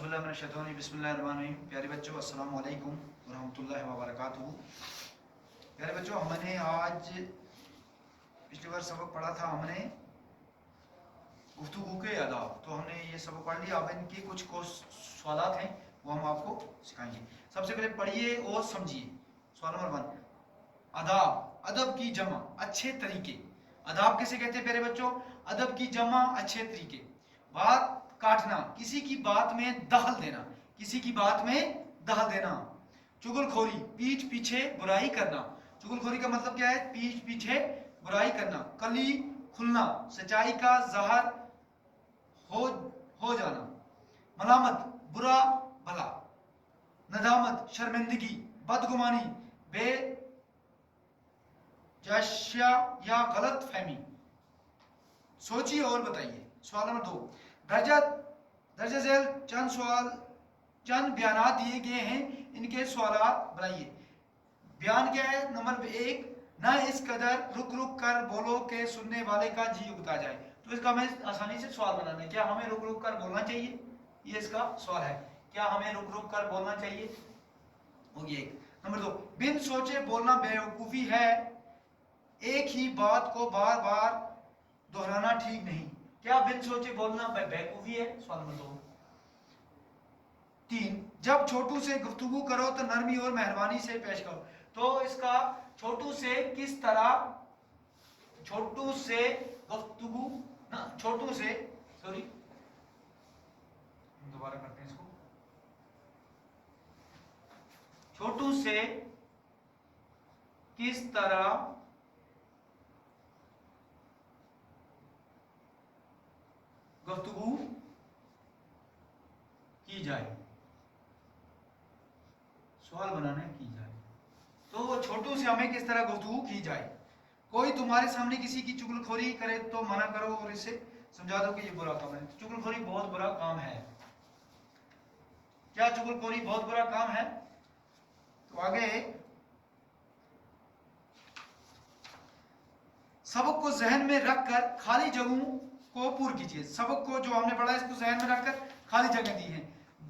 बिस्मिल्लाहिर्रहमानिर्रहीम। प्यारे बच्चों, अस्सलाम वालेकुम वरहमतुल्लाहि वबरकातुहू। प्यारे बच्चों, हमने आज पिछली बार सबक पढ़ा था, हमने गुफ्तगू के आदाब। तो हमने ये सबक पढ़ लिया। अब इनके कुछ सवालात हैं, वो हम आपको सिखाएंगे। सबसे पहले पढ़िए और समझिए। सवाल नंबर 1, अदाब, अदब की जमा, अच्छे तरीके। अदाब किसे कहते हैं प्यारे बच्चों? अदब की जमा, अच्छे तरीके। बात काटना, किसी की बात में दखल देना, किसी की बात में दखल देना। चुगलखोरी, पीठ पीछे बुराई करना। चुगलखोरी का मतलब क्या है? पीठ पीछे बुराई करना। कली खुलना, सच्चाई का ज़ाहिर हो जाना। मलामत, बुरा भला। नदामत, शर्मिंदगी, बदगुमानी, बेजाशिया या गलत फहमी। सोचिए और बताइए। सवाल नंबर 2, दर्जा झेल चंद सवाल, चंद बयान दिए गए हैं, इनके सवाल बनाइए। बयान क्या है? नंबर 1, न इस कदर रुक रुक कर बोलो कि सुनने वाले का जी उगता जाए। तो इसका हमें आसानी से सवाल बनाना है। क्या हमें रुक रुक कर बोलना चाहिए? ये इसका सवाल है। क्या हमें रुक रुक कर बोलना चाहिए? होगी एक। नंबर 2, बिन सोचे बोलना बेवकूफी है, एक ही बात को बार बार दोहराना ठीक नहीं। क्या बिन सोचे बोलना बेवकूफी है? सवाल नंबर 2। 3, जब छोटू से गुफ्तगू करो तो नरमी और मेहरबानी से पेश करो। तो इसका छोटू से किस तरह, छोटू से गुफ्तगू ना, छोटू से, सॉरी दोबारा करते हैं इसको। छोटू से किस तरह गुफ्तगू की जाए, सवाल बनाना है, की जाए। तो छोटू से हमें किस तरह गुफ्तगू की जाए। कोई तुम्हारे सामने किसी की चुगलखोरी करे तो मना करो और इसे समझा दो कि ये बुरा काम है। चुगलखोरी बहुत बुरा काम है। क्या चुगलखोरी बहुत बुरा काम है? तो आगे, सबक को जहन में रखकर खाली जगहों को पूर्ण कीजिए। सबक को जो हमने पढ़ा इसको जहन में रखकर खाली जगह दी है।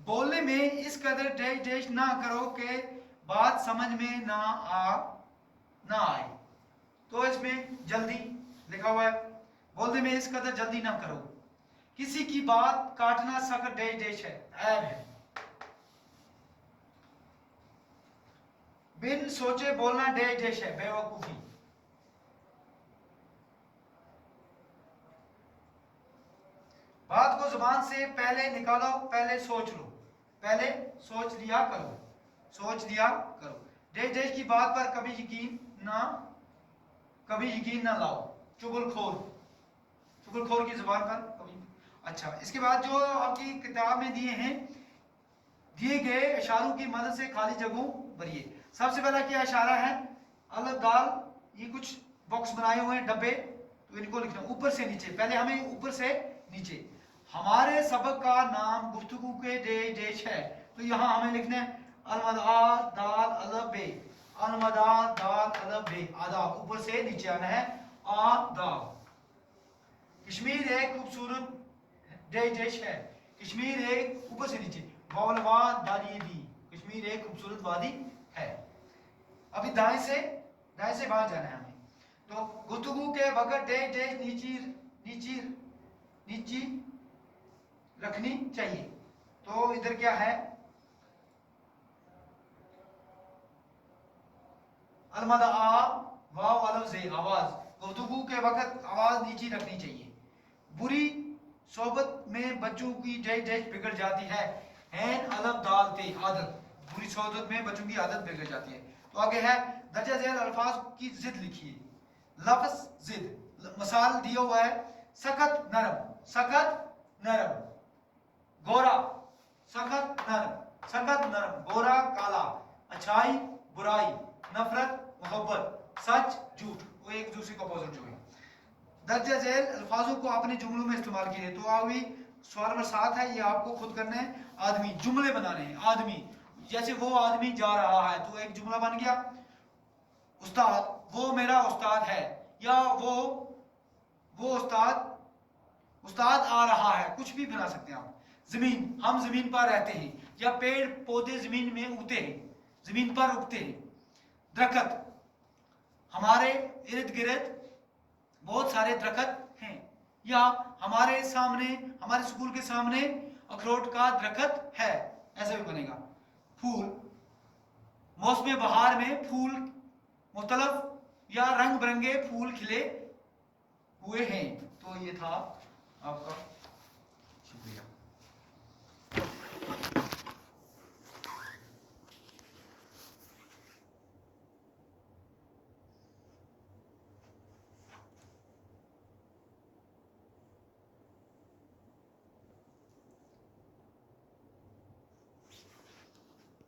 बोलने में इस कदर डैश डैश ना करो कि बात समझ में ना आए। तो इसमें जल्दी लिखा हुआ है, बोलने में इस कदर जल्दी ना करो। किसी की बात काटना सख्त डैश डैश है, ऐब है। बिन सोचे बोलना डैश डैश है, बेवकूफी। बात को जुबान से पहले निकालो, पहले सोच लो, पहले सोच लिया करो, सोच लिया करो। डैश डैश की बात पर कभी यकीन ना लाओ। चुगलखोर, चुगलखोर की जुबान पर कभी। अच्छा, इसके बाद जो आपकी किताब में दिए हैं, दिए गए इशारों की मदद से खाली जगहों भरिए। सबसे पहला क्या इशारा है? अलग दाल, ये कुछ बॉक्स बनाए हुए हैं, डब्बे, तो इनको लिखना ऊपर से नीचे। पहले हमें ऊपर से नीचे। हमारे सबक का नाम गुफ्तगू के देश है, तो यहां हमें लिखना है अलमदा दाल अलफ बे, अलमदा दाल अलफ बे, आदाब। ऊपर से नीचे आना है, आदाब। कश्मीर एक खूबसूरत देश है। कश्मीर एक, ऊपर से नीचे, वादी दी, कश्मीर एक खूबसूरत वादी है। अभी दाएं से बाएं जाना है हमें। तो गुफ्तगू के वक्त डैश डैश नीची रखनी चाहिए। तो इधर क्या है? अलमदा आ वाव अलफ से, आवाज। गुफ्तगू के वक्त आवाज नीची रखनी चाहिए। बुरी सोबत में बच्चों की डैश डैश बिगड़ जाती है, हैन अलफ दाल ते, आदत। बुरी सोबत में बच्चों की आदत बिगड़ जाती है। तो आगे है, दर्जा झेल अल्फाज की जिद लिखिए। लफ्ज जिद, मिसाल दिया हुआ है, सख्त नरम, गोरा सख्त नरम, गोरा काला, अच्छाई बुराई, नफरत मोहब्बत, सच झूठ। वो एक दूसरे को अपोजिट जो है। दर्जा झेल अल्फाजों को अपने जुमलों में इस्तेमाल कीजिए। तो अभी सवाल नंबर 7 है, ये आपको खुद करना है। आदमी, जुमले बनाने हैं। आदमी, जैसे वो आदमी जा रहा है, तो एक जुमला बन गया। उस्ताद, वो मेरा उस्ताद है, या वो उस्ताद आ रहा है, कुछ भी बना सकते हैं आप। जमीन, हम जमीन पर रहते हैं, या पेड़ पौधे जमीन में उगते हैं, जमीन पर उगते हैं। दरख्त, हमारे इर्द गिर्द बहुत सारे दरख्त हैं, या हमारे सामने, हमारे स्कूल के सामने अखरोट का दरख्त है, ऐसा भी बनेगा। फूल, मौसम बहार में फूल मुख्तलिफ या रंग बिरंगे फूल खिले हुए हैं। तो ये था आपका, शुक्रिया।